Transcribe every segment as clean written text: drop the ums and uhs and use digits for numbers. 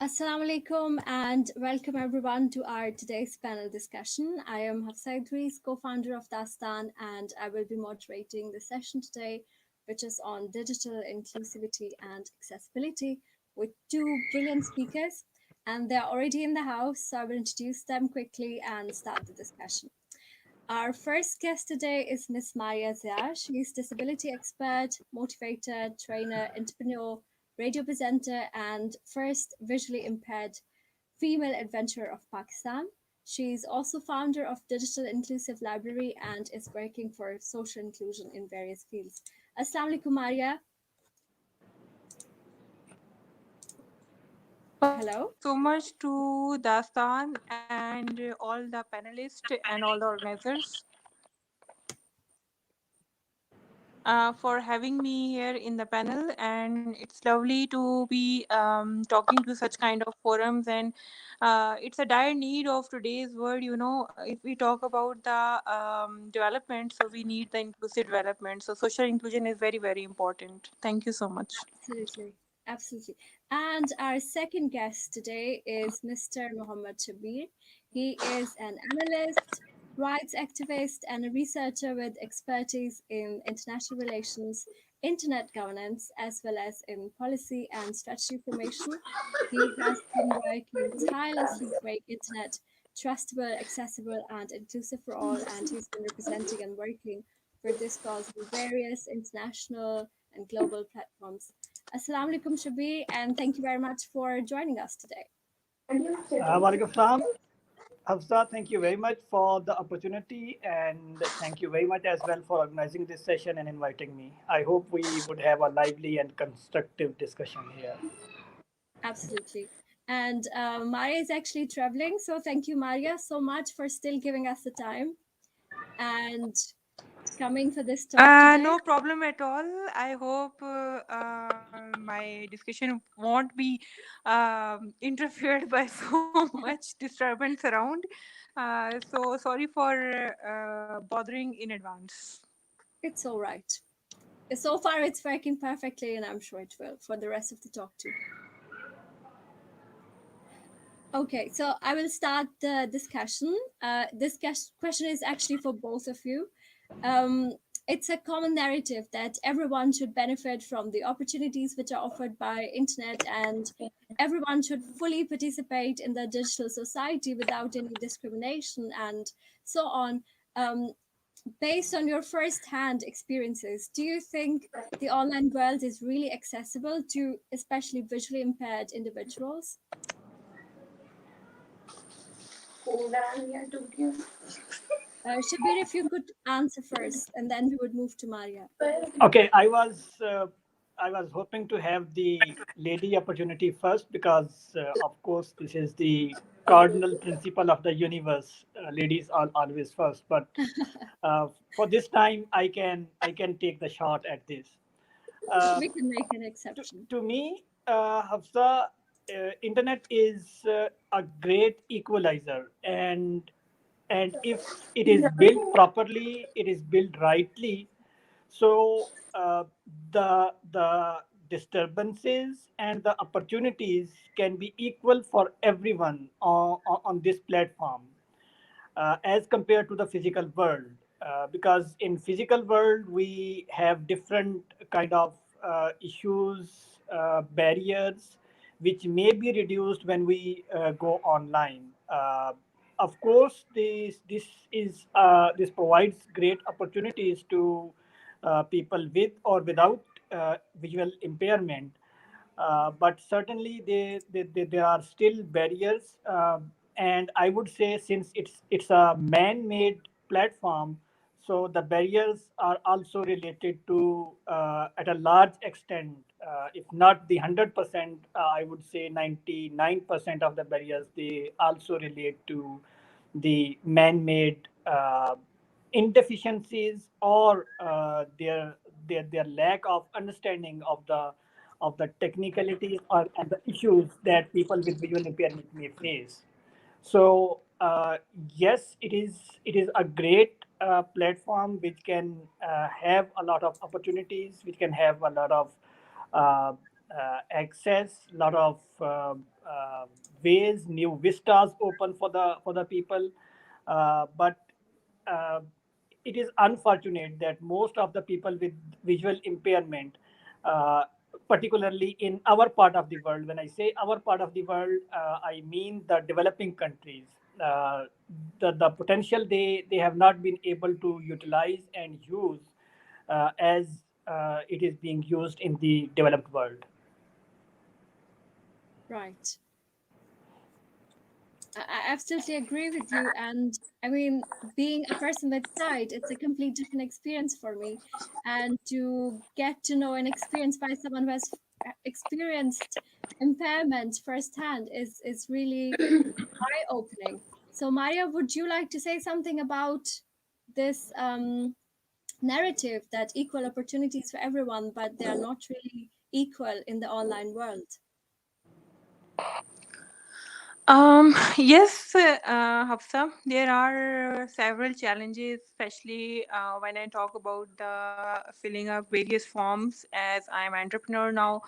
Assalamu alaikum and welcome everyone to our today's panel discussion. I am Hafsa Idris, co-founder of Daastan, and I will be moderating the session today, which is on digital inclusivity and accessibility with two brilliant speakers. And they're already in the house, so I will introduce them quickly and start the discussion. Our first guest today is Miss Maria Zia. She is disability expert, motivator, trainer, entrepreneur, radio presenter, and first visually impaired female adventurer of Pakistan. She is also founder of Digital Inclusive Library and is working for social inclusion in various fields. Assalamu alaikum, Maria. Hello. So much to Dastan and all the panelists and all the organizers for having me here in the panel. And it's lovely to be talking to such kind of forums. And it's a dire need of today's world. If we talk about the development, so we need the inclusive development. So social inclusion is very, very important. Thank you so much. Absolutely. Absolutely. And our second guest today is Mr. Mohammed Shabbir. He is an analyst, rights activist, and a researcher with expertise in international relations, internet governance, as well as in policy and strategy formation. He has been working tirelessly to make internet trustable, accessible, and inclusive for all, and he's been representing and working for this cause in various international and global platforms. Assalamu alaikum, Shabi, and thank you very much for joining us today. Walaikum Assalam. Hafsa, thank you very much for the opportunity and thank you very much as well for organizing this session and inviting me. I hope we would have a lively and constructive discussion here. Absolutely. And Maria is actually traveling, so thank you, Maria, so much for still giving us the time and coming for this talk today. No problem at all. I hope my discussion won't be interfered by so much disturbance around. So sorry for bothering in advance. It's all right. So far, it's working perfectly, and I'm sure it will for the rest of the talk too. Okay, so I will start the discussion. This question is actually for both of you. Um, it's a common narrative that everyone should benefit from the opportunities which are offered by internet, and everyone should fully participate in the digital society without any discrimination and so on. Um, Based on your first-hand experiences, do you think the online world is really accessible to especially visually impaired individuals? Shabir, if you could answer first, and then we would move to Maria. Okay, I was hoping to have the lady opportunity first because of course this is the cardinal principle of the universe. Ladies are always first, but for this time I can take the shot at this. Uh, We can make an to, exception. to me, Hafsa, internet is a great equalizer, and if it is built properly, it is built rightly. So the disturbances and the opportunities can be equal for everyone on this platform as compared to the physical world because in physical world we have different kind of issues barriers which may be reduced when we go online. Of course this provides great opportunities to people with or without visual impairment, but certainly there are still barriers. And I would say since it's a man-made platform, so the barriers are also related to at a large extent, if not the 100%, I would say 99% of the barriers they also relate to the man-made indeficiencies or their lack of understanding of the technicalities or and the issues that people with visual impairment may face. So yes, it is a great platform which can have a lot of opportunities, which can have a lot of uh, access, a lot of ways, new vistas open for the people. But uh, it is unfortunate that most of the people with visual impairment, uh, particularly in our part of the world, when I say our part of the world, I mean the developing countries, uh, the potential they have not been able to utilize and use as it is being used in the developed world. Right. I absolutely agree with you. And I mean, being a person with sight, it's a complete different experience for me. And to get to know and experience by someone who has experienced impairment firsthand is really eye-opening. So, Maria, would you like to say something about this narrative that equal opportunities for everyone, but they are not really equal in the online world? Yes, Hafsa, there are several challenges, especially when I talk about the filling up various forms as I'm entrepreneur now,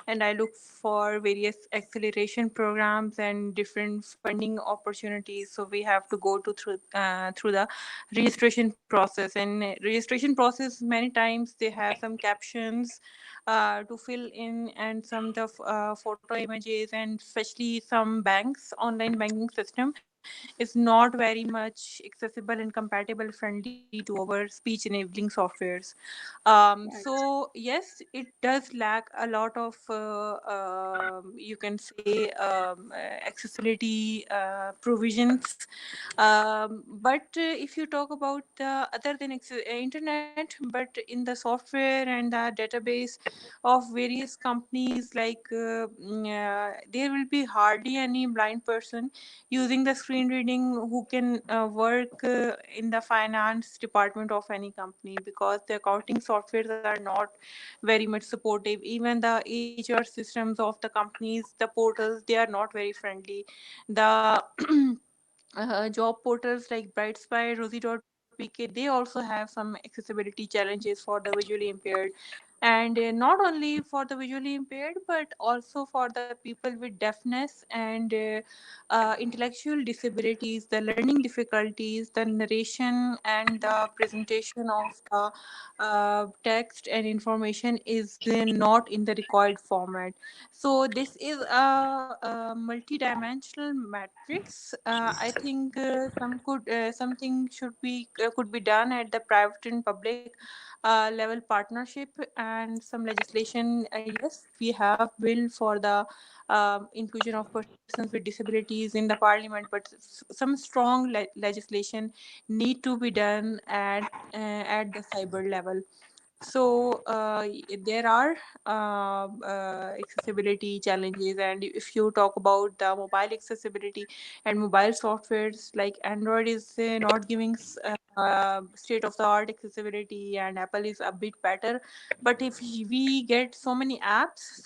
and I look for various acceleration programs and different funding opportunities. So we have to go to through the registration process, and registration process many times they have some captions to fill in and some of photo images, and especially some banks online banking system is not very much accessible and compatible friendly to our speech enabling softwares. Right. So yes, it does lack a lot of you can say accessibility provisions. But if you talk about the other than internet, but in the software and the database of various companies, like there will be hardly any blind person using the screen reading who can work in the finance department of any company, because the accounting softwares are not very much supportive. Even the HR systems of the companies, the portals, they are not very friendly. The job portals like Brightspire, Rosie.pk, they also have some accessibility challenges for the visually impaired. And not only for the visually impaired, but also for the people with deafness and intellectual disabilities, the learning difficulties, the narration and the presentation of the text and information is not in the required format. So this is a multi-dimensional matrix. I think something should be could be done at the private and public level partnership, and some legislation. Yes, we have bill for the inclusion of persons with disabilities in the parliament, but some strong legislation need to be done at the cyber level. So there are accessibility challenges, and if you talk about the mobile accessibility and mobile softwares, like Android is not giving state of the art accessibility, and Apple is a bit better. But if we get so many apps,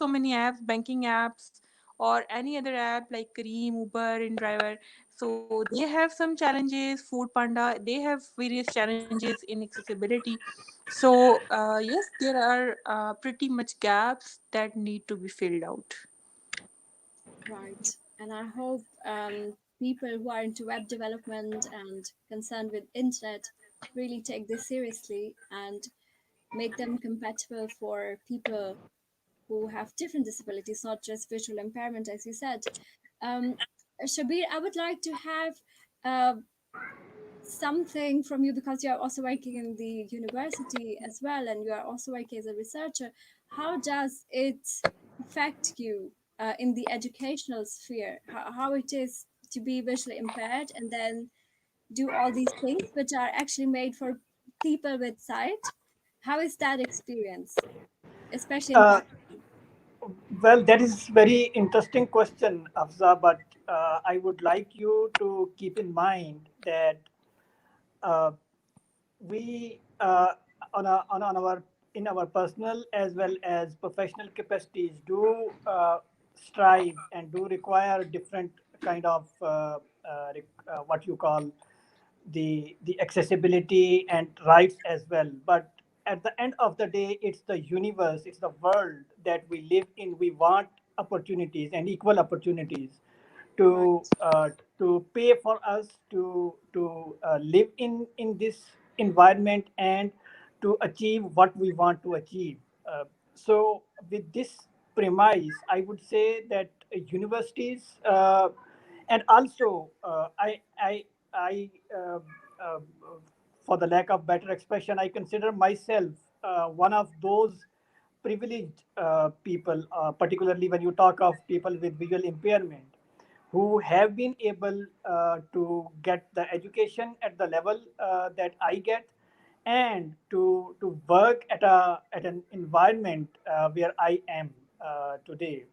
banking apps, or any other app like Kareem, Uber, and Driver, so they have some challenges. Food Panda, they have various challenges in accessibility. So, yes, there are pretty much gaps that need to be filled out. Right. And I hope people who are into web development and concerned with internet really take this seriously and make them compatible for people who have different disabilities, not just visual impairment, as you said. Um, Shabir, I would like to have uh, something from you, because you are also working in the university as well, and you are also working as a researcher. How does it affect you in the educational sphere? How it is to be visually impaired and then do all these things which are actually made for people with sight? How is that experience, especially in Uh, Pakistan? well, that is very interesting question, Afza. But I would like you to keep in mind that uh, we on our in our personal as well as professional capacities do strive and do require different kind of what you call the accessibility and rights as well. But at the end of the day, it's the universe, it's the world that we live in. We want opportunities and equal opportunities to Right. pay for us to live in this environment and to achieve what we want to achieve. So with this premise, I would say that universities and also I uh, for the lack of better expression, I consider myself one of those privileged people, particularly when you talk of people with visual impairment, who have been able to get the education at the level that I get, and to work at an environment where I am today.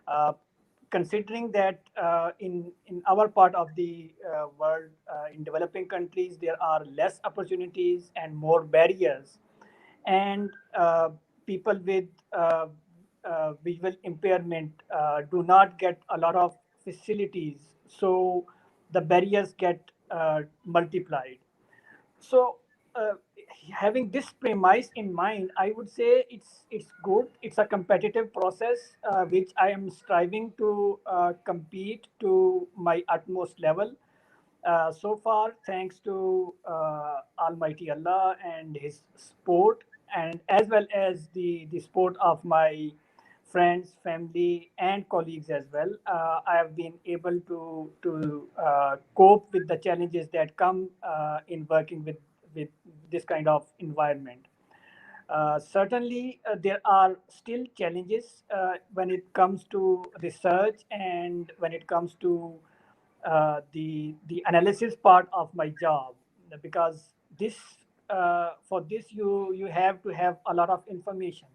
Uh, Considering that in our part of the world, in developing countries, there are less opportunities and more barriers, and people with visual impairment do not get a lot of facilities, so the barriers get multiplied. So having this premise in mind, I would say it's good. It's a competitive process which I am striving to compete to my utmost level. So far, thanks to Almighty Allah and His support, and as well as the support of my friends, family, and colleagues as well, I have been able to cope with the challenges that come in working with this kind of environment. Certainly, there are still challenges when it comes to research and when it comes to the analysis part of my job, because this for this you have to have a lot of information,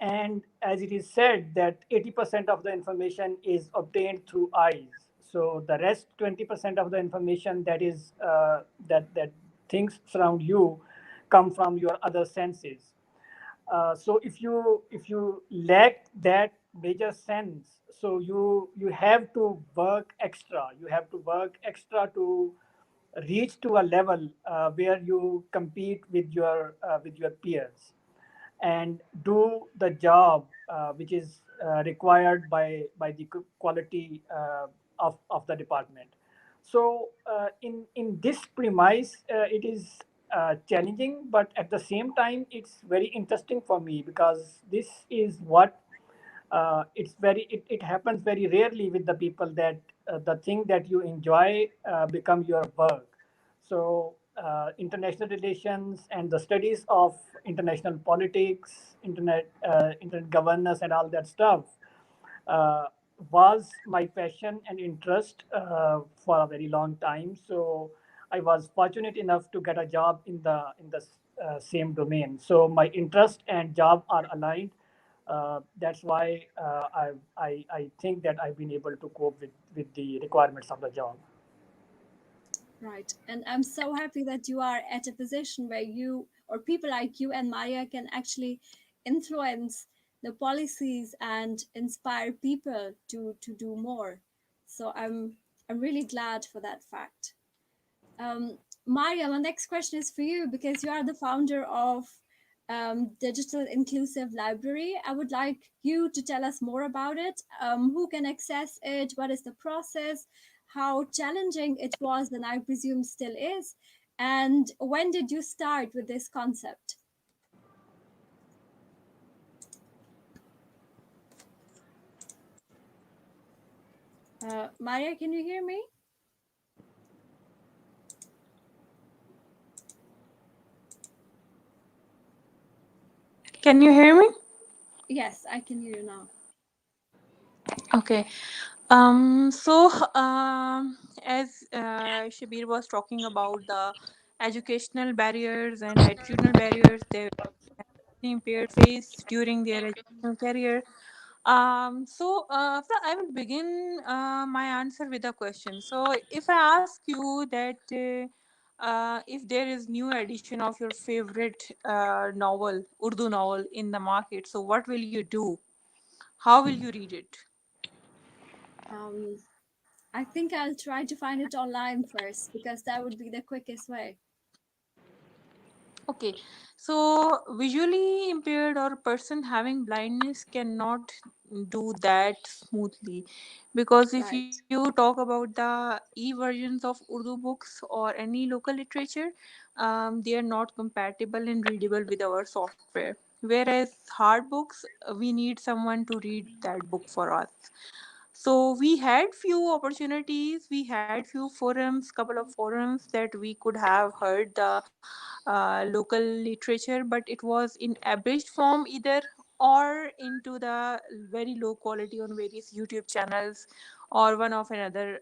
and as it is said that 80% of the information is obtained through eyes, so the rest 20% of the information that is that things surround you come from your other senses. So if you lack that major sense, so you have to work extra. You have to work extra to reach to a level where you compete with your peers and do the job which is required by the quality of the department. So in this premise, it is challenging, but at the same time, it's very interesting for me because this is what it happens very rarely with the people that the thing that you enjoy become your work. So international relations and the studies of international politics, internet governance, and all that stuff uh, was my passion and interest for a very long time. So I was fortunate enough to get a job in the same domain. So my interest and job are aligned. That's why I think that I've been able to cope with the requirements of the job. Right. And I'm so happy that you are at a position where you or people like you and Maya can actually influence the policies and inspire people to do more. So I'm really glad for that fact. Maria, my next question is for you because you are the founder of Digital Inclusive Library. I would like you to tell us more about it. Who can access it? What is the process? How challenging it was, and I presume still is. And when did you start with this concept? Maria, can you hear me? Can you hear me? Yes, I can hear you now. Okay. So, as Shabir was talking about the educational barriers and attitudinal barriers that the impaired face during their educational career. So I will begin my answer with a question. So, if I ask you that if there is new edition of your favorite novel, Urdu novel in the market, so what will you do? How will you read it? Um, I think I'll try to find it online first because that would be the quickest way. Okay, so visually impaired or person having blindness cannot do that smoothly, because if Right. you talk about the e-versions of Urdu books or any local literature, they are not compatible and readable with our software. Whereas hard books, we need someone to read that book for us. So we had few opportunities, we had few forums, couple of forums that we could have heard the local literature, but it was in abridged form either, or into the very low quality on various YouTube channels or one of another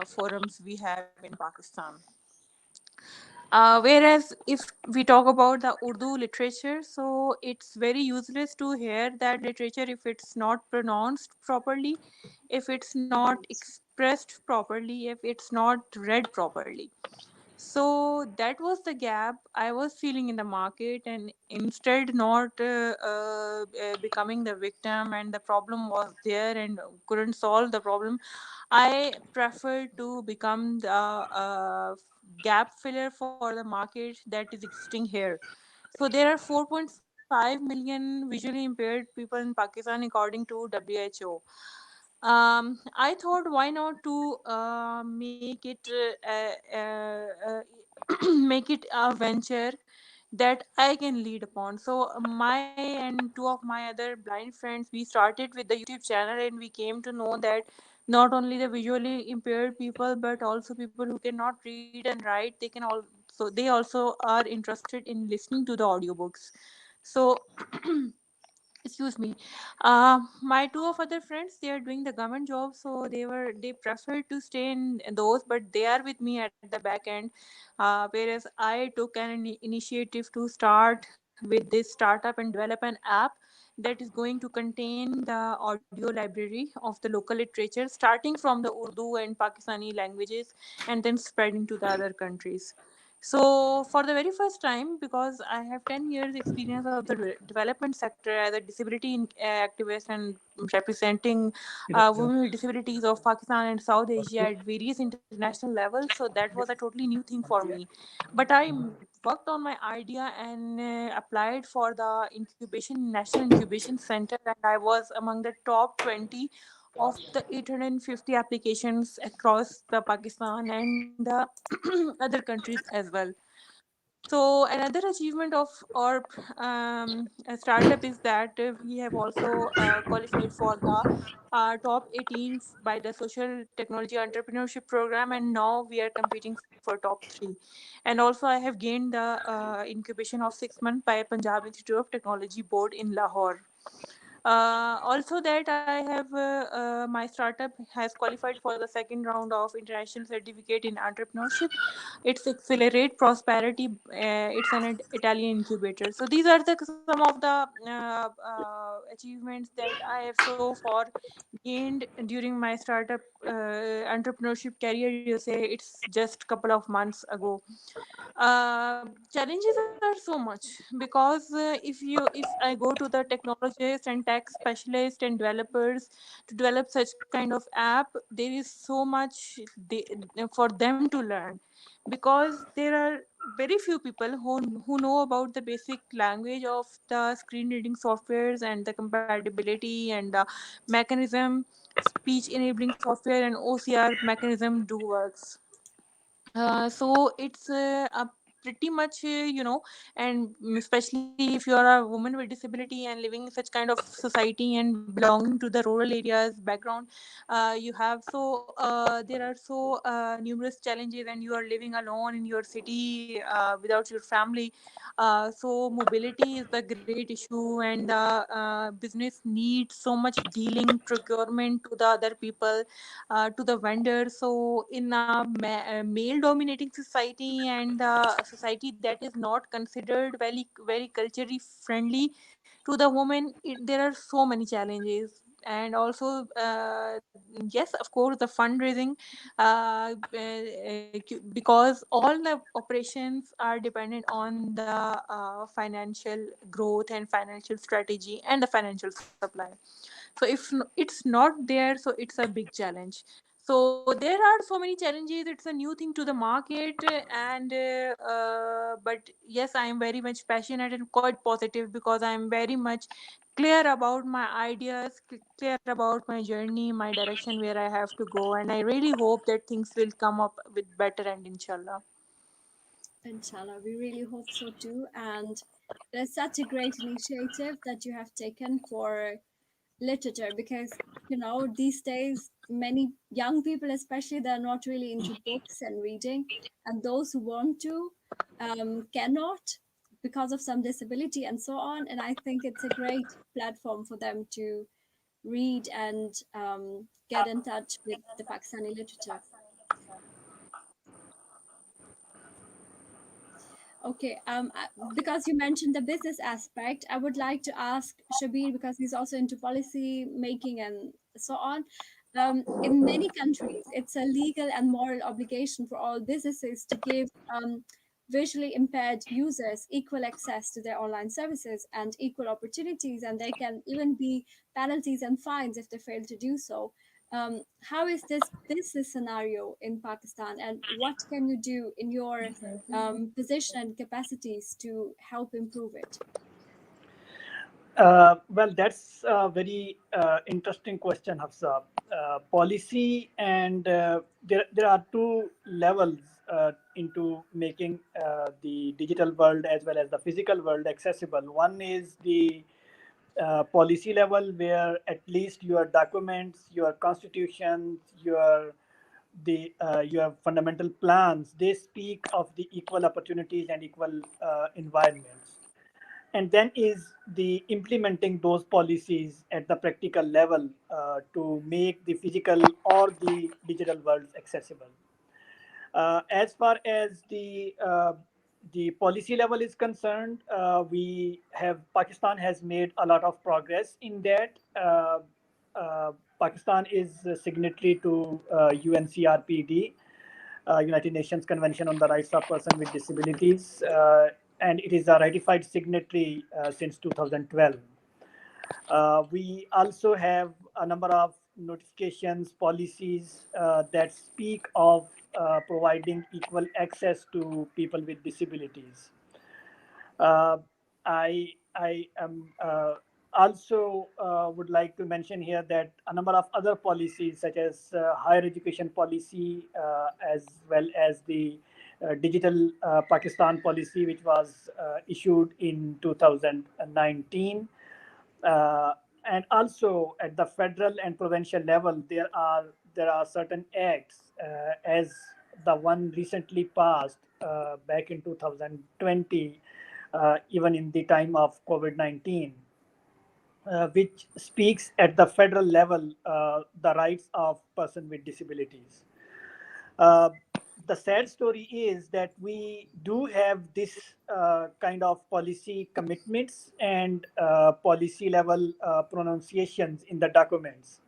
forums we have in Pakistan. Whereas if we talk about the Urdu literature, so it's very useless to hear that literature if it's not pronounced properly, if it's not expressed properly, if it's not read properly. So that was the gap I was feeling in the market, and instead not becoming the victim and the problem was there and couldn't solve the problem, I prefer to become the gap filler for the market that is existing here. So there are 4.5 million visually impaired people in Pakistan according to WHO. I thought, why not to make it make it a venture that I can lead upon. So my and two of my other blind friends, we started with the YouTube channel, and we came to know that not only the visually impaired people, but also people who cannot read and write, they can also they also are interested in listening to the audiobooks. So excuse me, my two of other friends, they are doing the government job, so they prefer to stay in those, but they are with me at the back end. Whereas I took an initiative to start with this startup and develop an app that is going to contain the audio library of the local literature, starting from the Urdu and Pakistani languages and then spreading to the other countries. So, for the very first time, because I have 10 years experience of the development sector as a disability activist and representing women with disabilities of Pakistan and South Asia at various international levels, so that was a totally new thing for me. But I worked on my idea and applied for the incubation national incubation center, and I was among the top 20 of the 850 applications across the Pakistan and the other countries as well. So another achievement of our startup is that we have also qualified for the top 18 by the Social Technology Entrepreneurship Program, and now we are competing for top 3. And also, I have gained the incubation of 6 months by Punjab Institute of Technology Board in Lahore. Also, that I have my startup has qualified for the second round of international certificate in entrepreneurship. It's Accelerate Prosperity. It's an Italian incubator. So these are some of the achievements that I have so far gained during my startup entrepreneurship career. You say it's just couple of months ago. Challenges are so much, because if I go to the technologists and tech specialists and developers to develop such kind of app, there is so much for them to learn, because there are very few people who know about the basic language of the screen reading softwares and the compatibility and the mechanism, speech enabling software and OCR mechanism do works. So it's a pretty much and especially if you are a woman with disability and living in such kind of society and belonging to the rural areas background, you have there are numerous challenges, and you are living alone in your city without your family. So mobility is the great issue, and the business needs so much dealing procurement to the other people, to the vendors. So in a male dominating society, and a society that is not considered very culturally friendly to the woman, there are so many challenges. And also, yes, of course, the fundraising, because all the operations are dependent on the financial growth and financial strategy and the financial supply. So if it's not there, so it's a big challenge. So there are so many challenges. It's a new thing to the market, and but yes, I am very much passionate and quite positive because I am very much clear about my ideas, clear about my journey, my direction where I have to go, and I really hope that things will come up with better end, inshallah. Inshallah, we really hope so too. And there's such a great initiative that you have taken for literature, because these days many young people especially, they're not really into books and reading, and those who want to cannot because of some disability and so on. And I think it's a great platform for them to read and get in touch with the Pakistani literature. Okay, because you mentioned the business aspect, I would like to ask Shabir, because he's also into policy making and so on. In many countries, it's a legal and moral obligation for all businesses to give visually impaired users equal access to their online services and equal opportunities, and there can even be penalties and fines if they fail to do so. How is this business scenario in Pakistan, and what can you do in your position and capacities to help improve it? Well, that's a very interesting question, Hafsa. Policy and there are two levels into making the digital world as well as the physical world accessible. One is the policy level, where at least your documents, your constitutions, your fundamental plans, they speak of the equal opportunities and equal environments. And then is the implementing those policies at the practical level to make the physical or the digital worlds accessible. As far as the policy level is concerned, we have Pakistan has made a lot of progress in that. Pakistan is a signatory to UNCRPD, United Nations Convention on the Rights of Persons with Disabilities, and it is a ratified signatory since 2012. We also have a number of notifications, policies that speak of providing equal access to people with disabilities. Uh, I am also would like to mention here that a number of other policies, such as higher education policy, as well as the digital Pakistan policy, which was issued in 2019, uh, and also at the federal and provincial level, there are certain acts, as the one recently passed back in 2020, even in the time of COVID-19, which speaks at the federal level the rights of person with disabilities. Uh, the sad story is that we do have this kind of policy commitments and policy level pronunciations in the documents.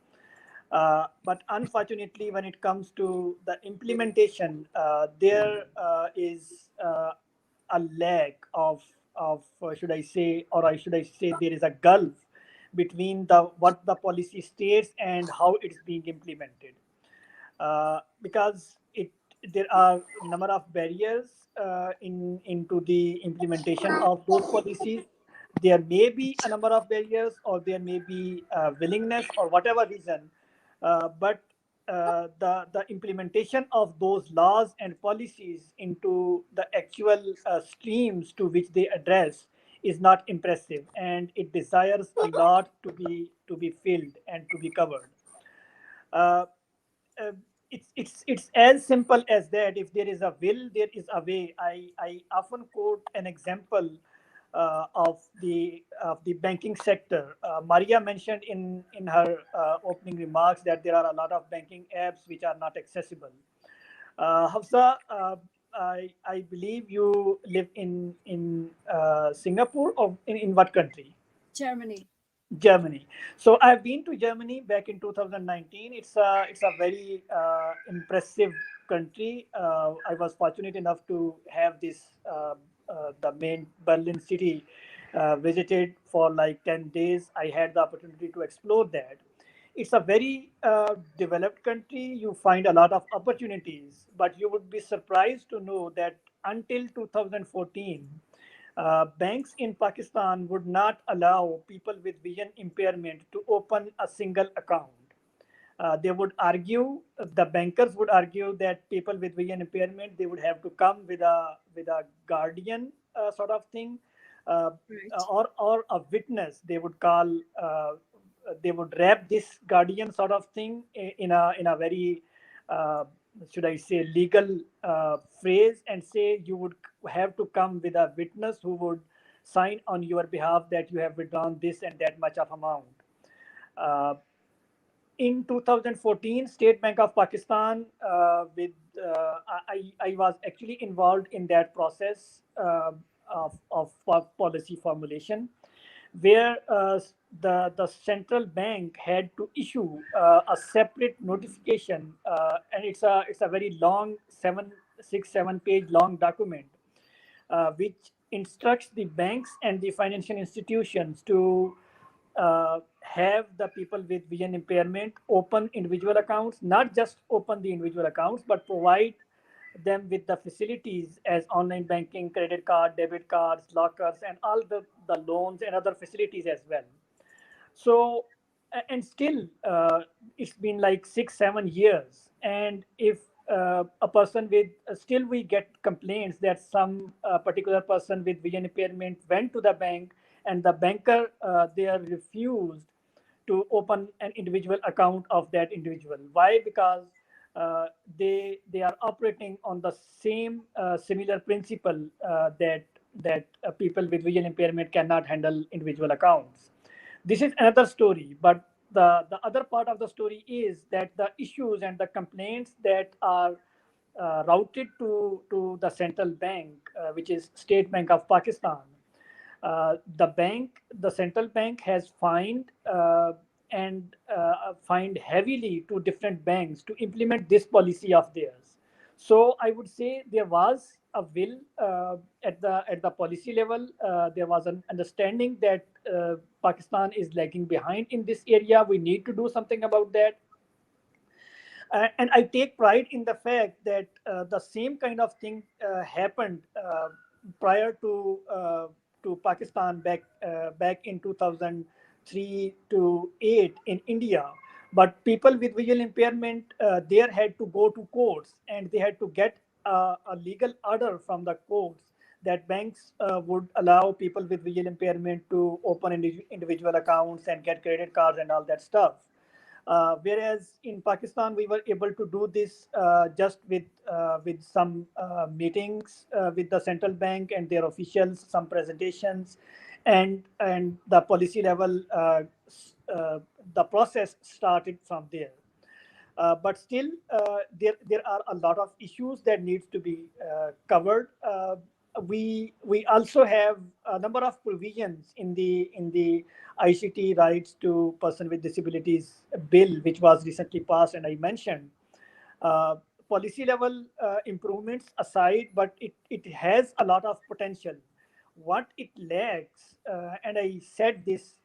But unfortunately, when it comes to the implementation, there is a lack of should I say, or I should I say, there is a gulf between the what the policy states and how it's being implemented, because there are a number of barriers into the implementation of those policies. There may be a number of barriers, or there may be willingness, or whatever reason, but the implementation of those laws and policies into the actual streams to which they address is not impressive, and it desires a lot to be filled and to be covered. Uh, uh, it's as simple as that. If there is a will, there is a way. I often quote an example of the banking sector. Maria mentioned in her opening remarks that there are a lot of banking apps which are not accessible. Hafsa, I believe you live in Singapore, or in what country? Germany. Germany. So I've been to Germany back in 2019. It's a very impressive country. I was fortunate enough to have this the main Berlin city visited for like 10 days. I had the opportunity to explore that. It's a very developed country. You find a lot of opportunities, but you would be surprised to know that until 2014, banks in Pakistan would not allow people with vision impairment to open a single account. They would argue, the bankers would argue that people with vision impairment, they would have to come with a guardian sort of thing, uh, Right. or a witness. They would call, they would wrap this guardian sort of thing in a very uh, should I say legal phrase, and say you would have to come with a witness who would sign on your behalf that you have withdrawn this and that much of amount. Uh, in 2014, State Bank of Pakistan, I was actually involved in that process of policy formulation, where the central bank had to issue a separate notification, and it's a very long 7 6 7 page long document, which instructs the banks and the financial institutions to have the people with vision impairment open individual accounts, not just open the individual accounts, but provide them with the facilities as online banking, credit card, debit cards, lockers, and all the loans and other facilities as well. So, and still, it's been like 6 7 years, and if a person with still we get complaints that some particular person with vision impairment went to the bank, and the banker they are refused to open an individual account of that individual. Why? Because they are operating on the same similar principle, that people with vision impairment cannot handle individual accounts. This is another story, but the other part of the story is that the issues and the complaints that are routed to the central bank, which is State Bank of Pakistan. The central bank has fined and fined heavily to different banks to implement this policy of theirs. So I would say there was a will at the policy level. There was an understanding that Pakistan is lagging behind in this area. We need to do something about that. And I take pride in the fact that the same kind of thing happened prior to Pakistan back in 2003 to 8 in India. But people with visual impairment there had to go to courts, and they had to get a legal order from the courts that banks would allow people with visual impairment to open individual accounts and get credit cards and all that stuff. Whereas in Pakistan, we were able to do this just with some meetings with the central bank and their officials, some presentations, and the policy level. The process started from there. But still, there are a lot of issues that needs to be covered. We also have a number of provisions in the ICT rights to person with disabilities bill, which was recently passed, and I mentioned. Uh, Policy level improvements aside, but it has a lot of potential. What it lacks, and I said this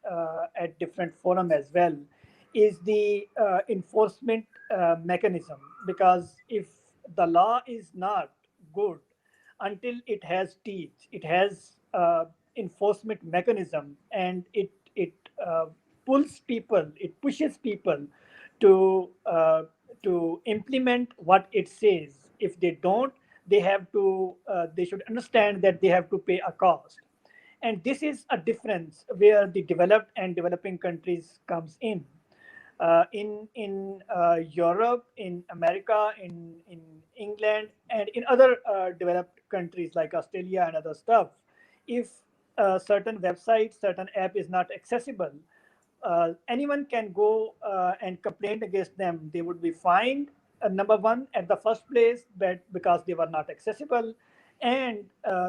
at different forum as well, is the enforcement mechanism. Because if the law is not good until it has teeth, it has enforcement mechanism, and it pulls people, it pushes people to implement what it says. If they don't, they should understand that they have to pay a cost. And this is a difference where the developed and developing countries comes in. In Europe, in America, in England, and in other developed countries like Australia and other stuff, if a certain website, certain app is not accessible, anyone can go and complain against them. They would be fined. Number one, at the first place, but because they were not accessible, and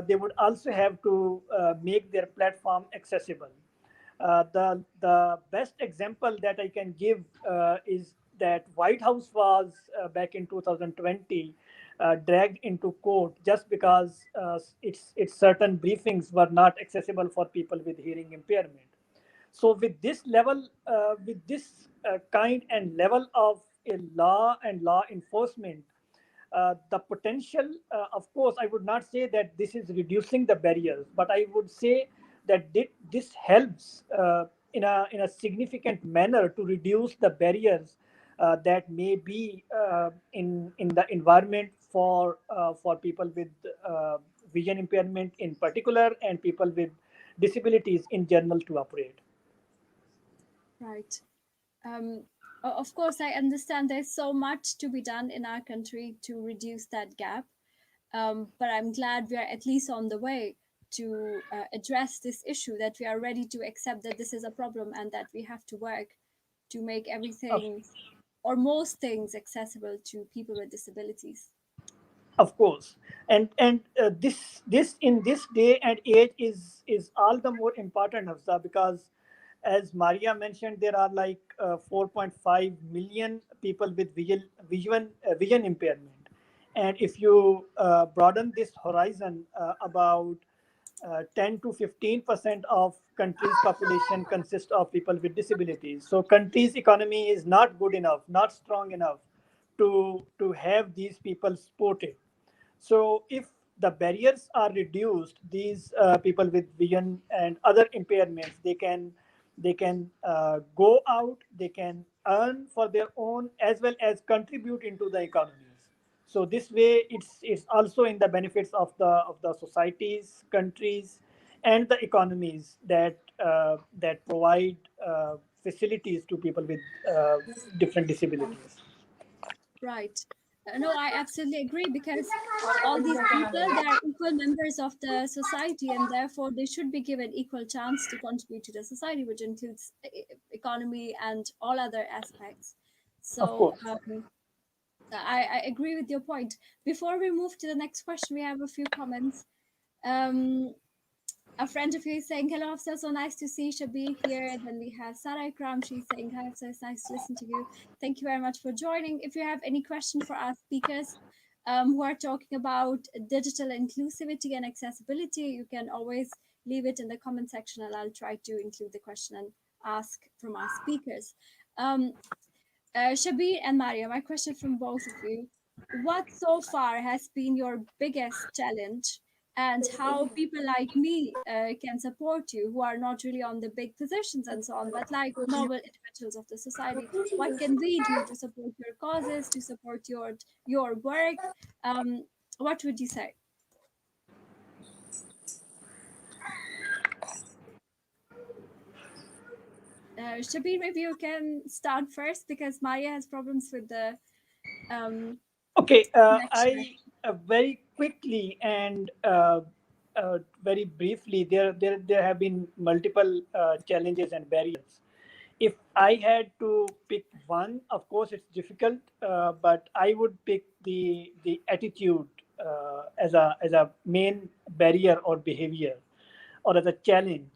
they would also have to make their platform accessible. The best example that I can give is that White House was back in 2020 dragged into court just because its certain briefings were not accessible for people with hearing impairment. So with this level, with this kind and level of a law and law enforcement, the potential, of course, I would not say that this is reducing the barriers, but I would say that this helps in a significant manner to reduce the barriers that may be in the environment for people with vision impairment in particular, and people with disabilities in general to operate. Right. Um, of course, I understand there's so much to be done in our country to reduce that gap. But I'm glad we are at least on the way to address this issue, that we are ready to accept that this is a problem and that we have to work to make Of, everything or most things accessible to people with disabilities. of course, and this in this day and age is all the more important, Hafsa, because as Maria mentioned, there are like 4.5 million people with vision impairment, and if you broaden this horizon, about 10 to 15% of country's population consists of people with disabilities. So country's economy is not good enough, not strong enough to have these people supported. So if the barriers are reduced, these people with vision and other impairments, they can go out, they can earn for their own as well as contribute into the economies. So this way, it's also in the benefits of the societies, countries, and the economies that provide facilities to people with different disabilities. Right. No, I absolutely agree, because all these people, they are equal members of the society, and therefore they should be given equal chance to contribute to the society, which includes economy and all other aspects. Of So course. I agree with your point. Before we move to the next question, we have a few comments. Um, a friend of you is saying, "Hello, Hafsa, so nice to see Shabbir here." Then we have Sarah Ikram. She's saying, "Hi, Hafsa, it's nice to listen to you. Thank you very much for joining. If you have any question for our speakers who are talking about digital inclusivity and accessibility, you can always leave it in the comment section, and I'll try to include the question and ask from our speakers." Um, Shabir and Maria, my question from both of you: what so far has been your biggest challenge, and how people like me can support you, who are not really on the big positions and so on, but like normal individuals of the society? What can we do to support your causes, to support your work? Um, what would you say? Shabir, maybe you can start first, because Maria has problems with the um, Okay, connection. I very quickly and very briefly, there have been multiple challenges and barriers. If I had to pick one, of course it's difficult, but I would pick the attitude as a main barrier or behavior, or as a challenge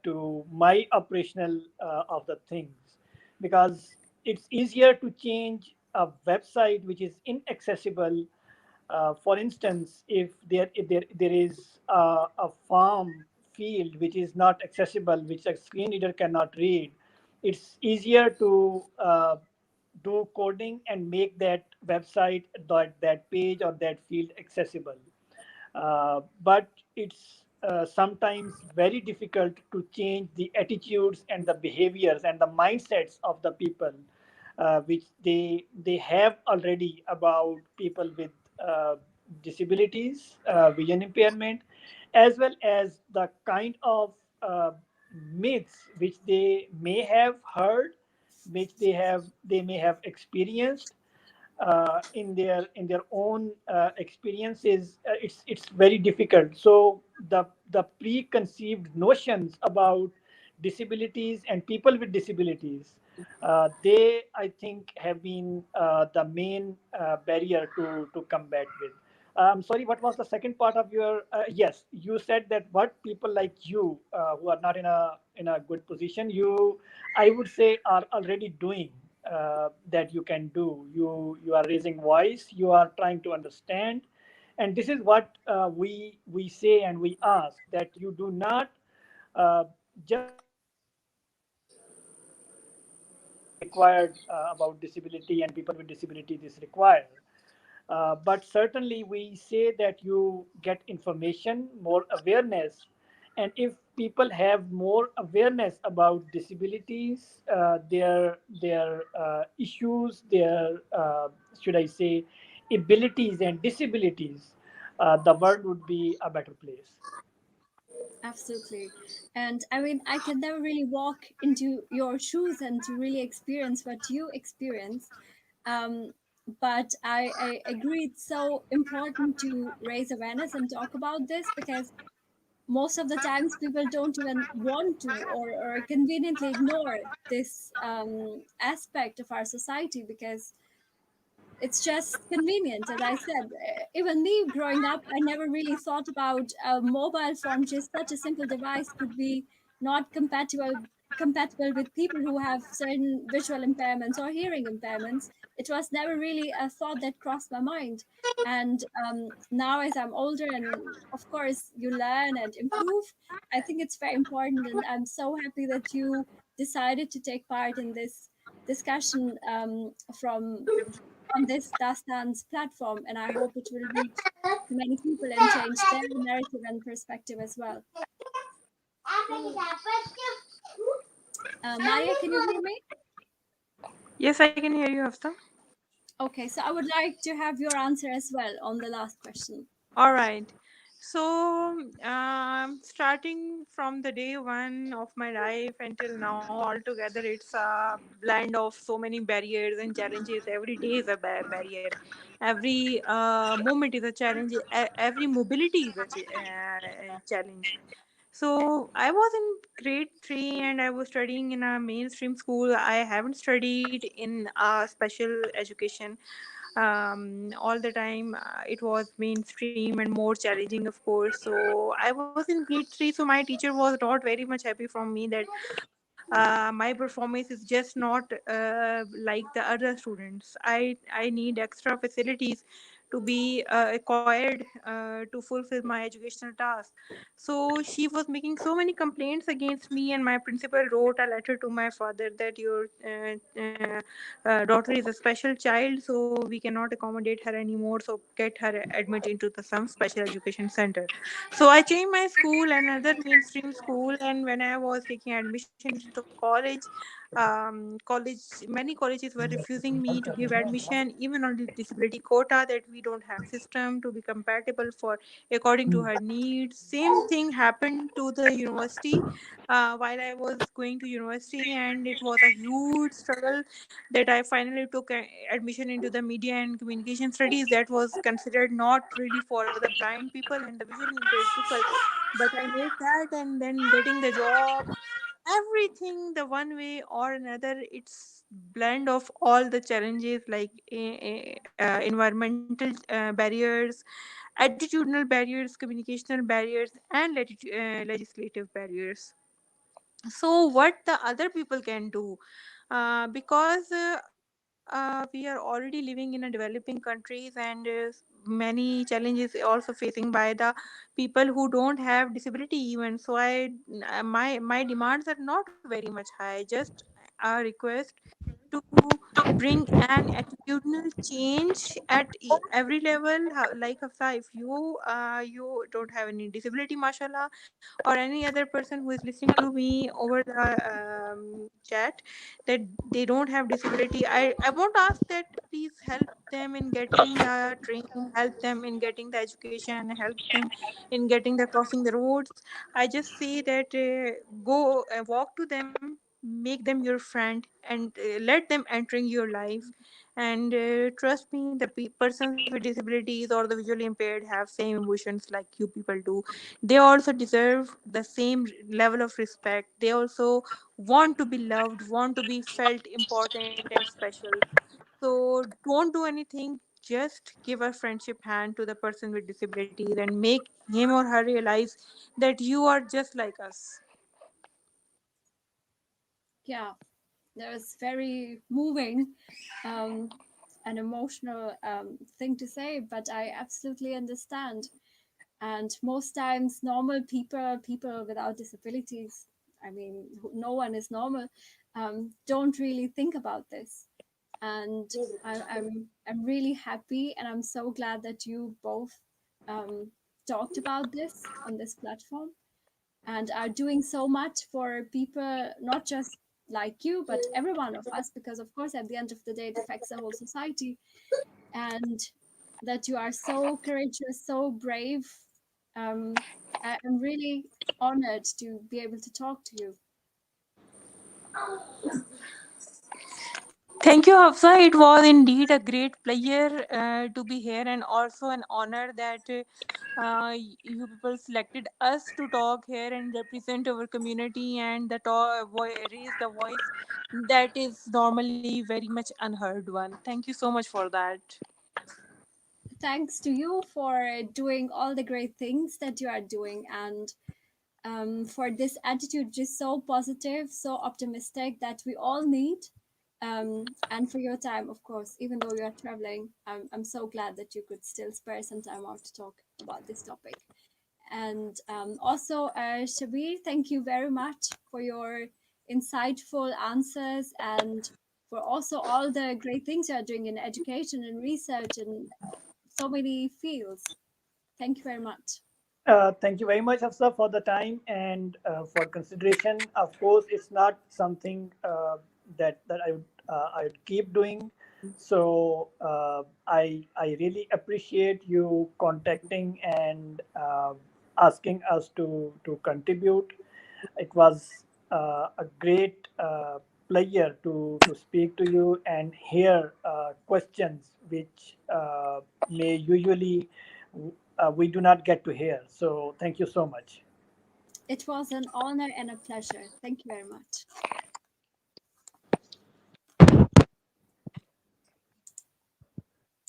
to my operational of the things, because it's easier to change a website which is inaccessible. For instance, if there is a farm field which is not accessible, which a screen reader cannot read, it's easier to do coding and make that website, that page or that field accessible. But it's sometimes very difficult to change the attitudes and the behaviors and the mindsets of the people, which they have already about people with disabilities, vision impairment, as well as the kind of uh, myths which they may have heard, which they may have experienced in their own experiences. It's very difficult. So the preconceived notions about disabilities and people with disabilities, they, I think, have been the main barrier to combat with. Sorry, what was the second part of your? Yes, you said that what people like you, who are not in a good position, I would say, are already doing, that you can do. You are raising voice. You are trying to understand, and this is what we say and we ask, that you do not uh, just required about disability and people with disability this require. But certainly, we say that you get information, more awareness, and if people have more awareness about disabilities, their issues, their should I say, abilities and disabilities, the world would be a better place. Absolutely. And I mean, I can never really walk into your shoes and to really experience what you experience. Um, but I agree it's so important to raise awareness and talk about this because most of the times people don't even want to or conveniently ignore this aspect of our society because it's just convenient. As I said, even me growing up, I never really thought about a mobile phone, just such a simple device, could be not compatible with people who have certain visual impairments or hearing impairments. It was never really a thought that crossed my mind. And now, as I'm older, and of course, you learn and improve, I think it's very important. And I'm so happy that you decided to take part in this discussion from on this Dastan's platform, and I hope it will reach many people and change their narrative and perspective as well. Maria, can you hear me? Yes, I can hear you, Hafsa. Okay, so I would like to have your answer as well on the last question. All right. So, starting from the day one of my life until now, altogether, it's a blend of so many barriers and challenges. Every day is a barrier. Every moment is a challenge. Every mobility is a challenge. So, I was in grade three and I was studying in a mainstream school. I haven't studied in a special education all the time. It was mainstream and more challenging, of course. So I was in grade 3, so my teacher was not very much happy from me that my performance is just not like the other students. I need extra facilities to be acquired to fulfill my educational task. So she was making so many complaints against me, and my principal wrote a letter to my father that your daughter is a special child, so we cannot accommodate her anymore. So get her admitted into the some special education center. So I changed my school, another mainstream school, and when I was taking admission into college, many colleges were refusing me to give admission, even on the disability quota, that we don't have system to be compatible for according to her needs. Same thing happened to the university while I was going to university, and it was a huge struggle that I finally took admission into the media and communication studies that was considered not really for the blind people and the visually impaired people. But I made that, and then getting the job, everything the one way or another, it's blend of all the challenges like environmental barriers, attitudinal barriers, communicational barriers, and legislative barriers. So what the other people can do, because we are already living in a developing countries, and many challenges also facing by the people who don't have disability even. So my demands are not very much high, just a request to bring an attitudinal change at every level. Like Hafsa, if you don't have any disability, mashallah, or any other person who is listening to me over the chat, that they don't have disability, I won't ask that please help them in getting the training, help them in getting the education, help them in getting the crossing the roads. I just say that go walk to them, make them your friend, and let them entering your life. And trust me, the persons with disabilities or the visually impaired have same emotions like you people do. They also deserve the same level of respect. They also want to be loved, want to be felt important and special. So don't do anything, just give a friendship hand to the person with disabilities and make him or her realize that you are just like us. Yeah, that was very moving um, and emotional thing to say, but I absolutely understand. And most times, normal people, people without disabilities, I mean, no one is normal, don't really think about this. And I'm really happy, and I'm so glad that you both um, talked about this on this platform and are doing so much for people, not just like you, but every one of us, because of course, at the end of the day, it affects the whole society. And that you are so courageous, so brave. Um, I'm really honored to be able to talk to you. Thank you, Hafsa. It was indeed a great pleasure to be here, and also an honor that you people selected us to talk here and represent our community and raise the voice that is normally very much unheard one. Thank you so much for that. Thanks to you for doing all the great things that you are doing, and for this attitude, which is so positive, so optimistic, that we all need. And for your time, of course, even though you are traveling, I'm so glad that you could still spare some time out to talk about this topic. And also, Shabbir, thank you very much for your insightful answers and for also all the great things you are doing in education and research and so many fields. Thank you very much. Thank you very much, Hafsa, for the time and for consideration. Of course, it's not something that I would keep doing. So I really appreciate you contacting and asking us to contribute. It was a great pleasure to speak to you and hear questions which may usually we do not get to hear. So thank you so much. It was an honor and a pleasure. Thank you very much.